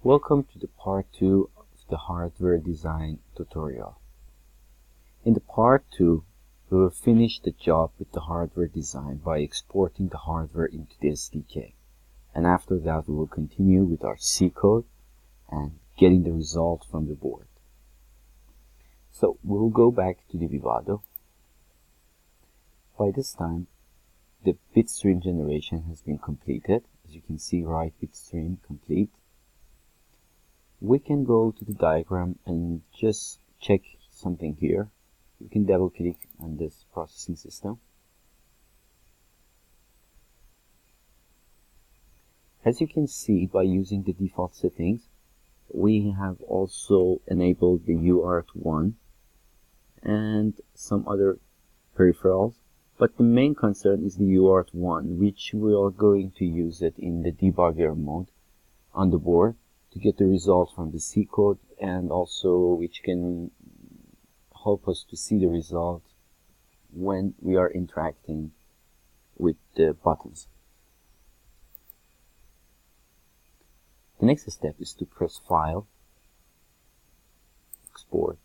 Welcome to the part 2 of the hardware design tutorial. In the part 2, we will finish the job with the hardware design by exporting the hardware into the SDK. And after that, we will continue with our C code and getting the result from the board. So we'll go back to the Vivado. By this time, the bitstream generation has been completed. As you can see, write bitstream complete. We can go to the diagram and just check something here. You can double click on this processing system. As you can see, by using the default settings, we have also enabled the UART1 and some other peripherals. But the main concern is the UART1, which we are going to use it in the debugger mode on the board to get the results from the C code, and also which can help us to see the result when we are interacting with the buttons. The next step is to press File, Export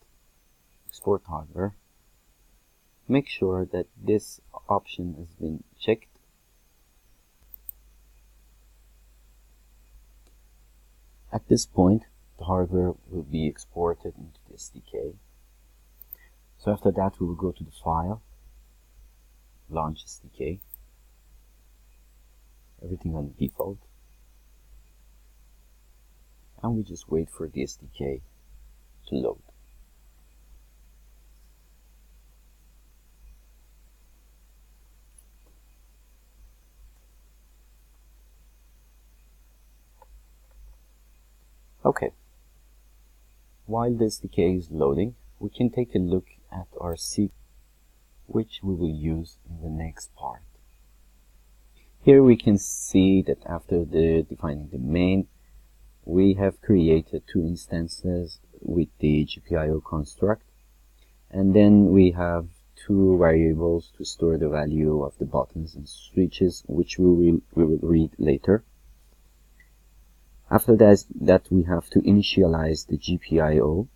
Hardware. Make sure that this option has been checked. At this point, the hardware will be exported into the SDK. So after that, we will go to the File, Launch SDK, everything on default, and we just wait for the SDK to load. Okay, while the SDK is loading, we can take a look at our C, which we will use in the next part. Here we can see that after defining the main, we have created two instances with the GPIO construct, and then we have two variables to store the value of the buttons and switches, which we will read later. After that, we have to initialize the GPIO,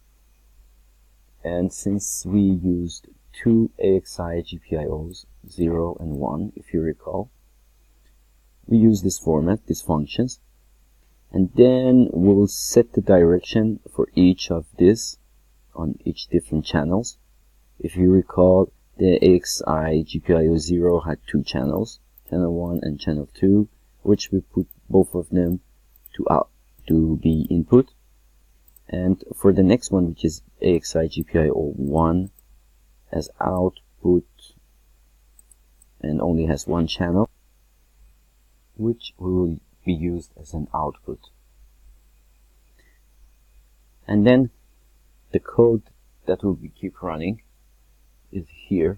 and since we used two AXI GPIOs, 0 and 1, if you recall, we use this format, these functions, and then we will set the direction for each of this on each different channels. If you recall, the AXI GPIO 0 had two channels, channel 1 and channel 2, which we put both of them to be input. And for the next one, which is AXI GPIO 1, as output and only has one channel, which will be used as an output. And then the code that will be keep running is here,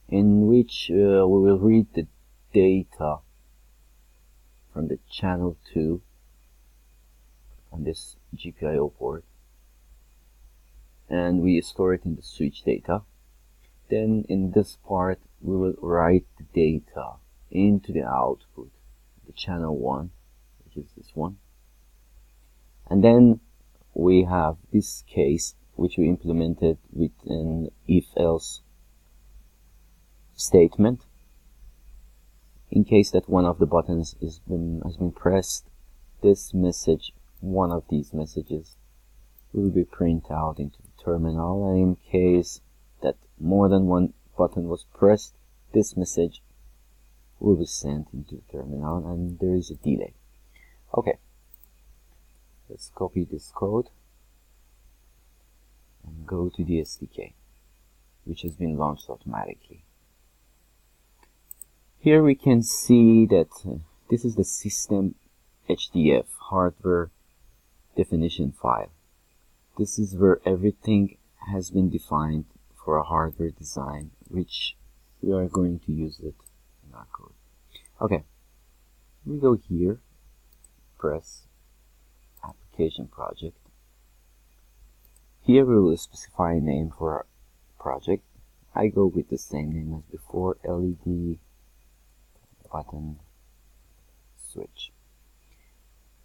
in which we will read the data from the channel 2 on this GPIO port, and we store it in the switch data. Then in this part, we will write the data into the output, the channel 1, which is this one. And then we have this case, which we implemented with an if-else statement. In case that one of the buttons has been pressed, this message, one of these messages, will be printed out into the terminal, and in case that more than one button was pressed, this message will be sent into the terminal, and there is a delay. Okay, let's copy this code and go to the SDK, which has been launched automatically. Here we can see that this is the system HDF, hardware definition file. This is where everything has been defined for a hardware design, which we are going to use it in our code. Okay, we go here, press application project. Here we will specify a name for our project. I go with the same name as before, LED button switch.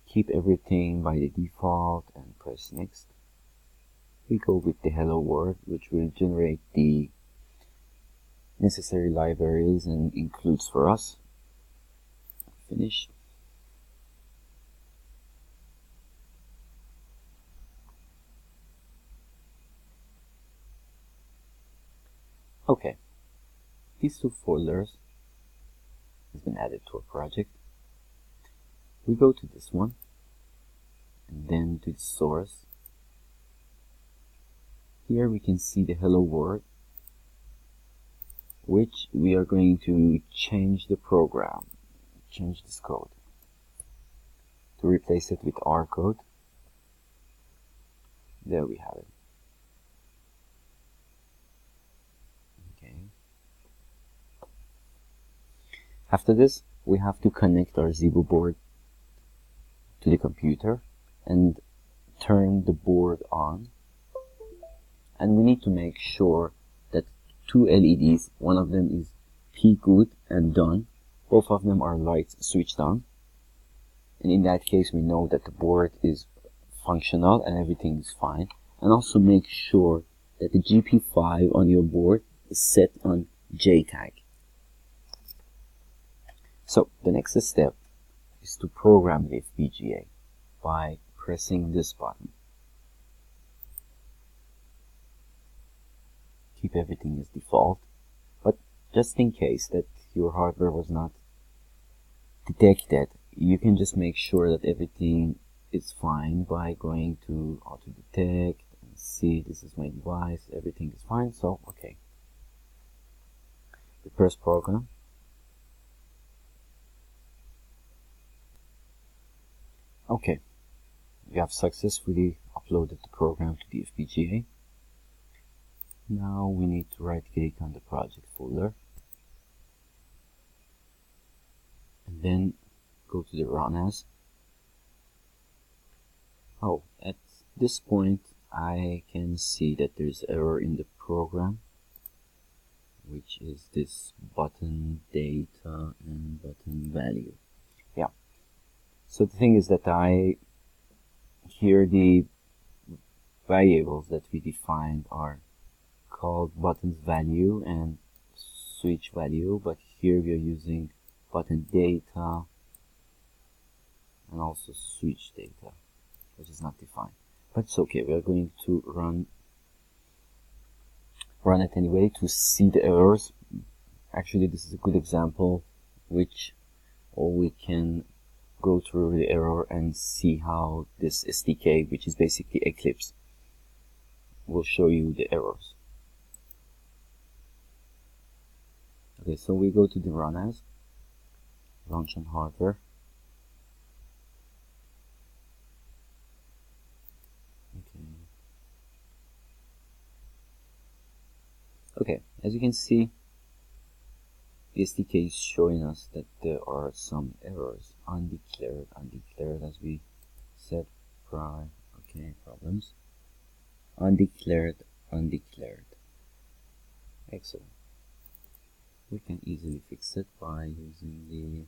keep everything by the default and press next. We go with the hello world, which will generate the necessary libraries and includes for us. Finish. Okay, these two folders has been added to our project. We go to this one and then to the source. Here we can see the hello world, which we are going to change the program, change this code to replace it with our code. There we have it. Okay. After this, we have to connect our ZIBU board to the computer and turn the board on. And we need to make sure that two LEDs, one of them is P good and done, both of them are lights switched on, and in that case we know that the board is functional and everything is fine. And also make sure that the GP5 on your board is set on JTAG. So the next step is to program the FPGA by pressing this button. Keep everything as default, but just in case that your hardware was not detected, you can just make sure that everything is fine by going to auto detect and see this is my device, everything is fine. So okay, we press program. Okay, we have successfully uploaded the program to the FPGA. Now we need to right click on the project folder and then go to the run as. Oh, at this point I can see that there's error in the program, which is this button data and button value. Yeah. So the thing is that here the variables that we defined are called buttons value and switch value, but here we are using button data and also switch data, which is not defined, but it's okay. We are going to run it anyway to see the errors. Actually, this is a good example which we can go through the error and see how this SDK, which is basically Eclipse, will show you the errors. Okay, so we go to the run as, launch on hardware. Okay, as you can see, the SDK is showing us that there are some errors, undeclared as we said prior. Okay, problems, undeclared. Excellent. We can easily fix it by using the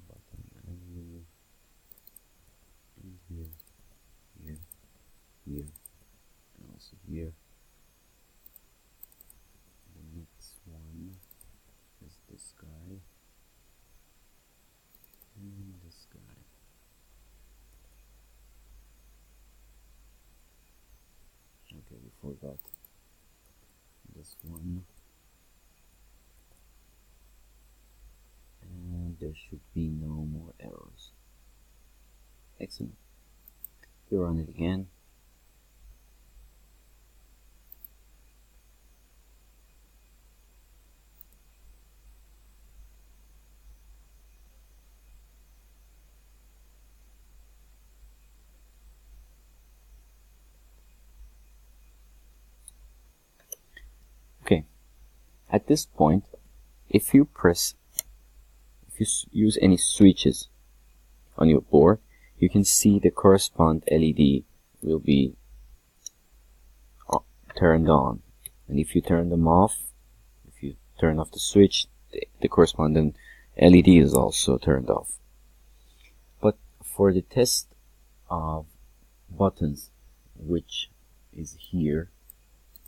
button value here, and also here. The next one is this guy and this guy. Okay, we forgot this one. And there should be no more errors. Excellent. We run it again. Okay. At this point, if you use any switches on your board, you can see the corresponding LED will be turned on, and if you turn them off, if you turn off the switch, the corresponding LED is also turned off. for the test of buttons, which is here,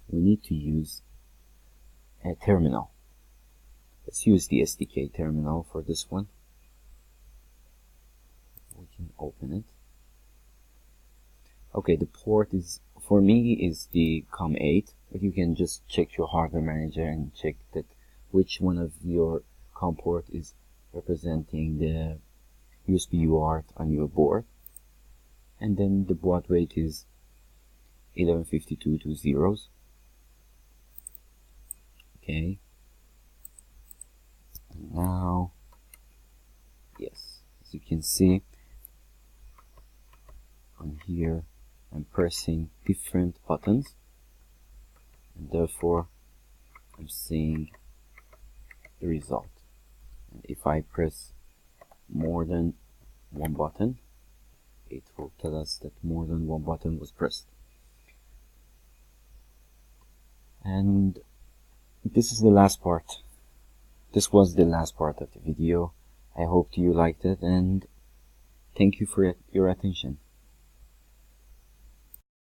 we need to use a terminal. Let's use the SDK terminal for this one. We can open it. Okay, the port is, for me, is the COM8, but you can just check your hardware manager and check that which one of your COM port is representing the USB UART on your board. And then the baud rate is 1152 zeros. Okay. And now, yes, as you can see on here, I'm pressing different buttons, and therefore I'm seeing the result. And if I press more than one button, it will tell us that more than one button was pressed. And this is the last part. This was the last part of the video. I hope you liked it, and thank you for your attention.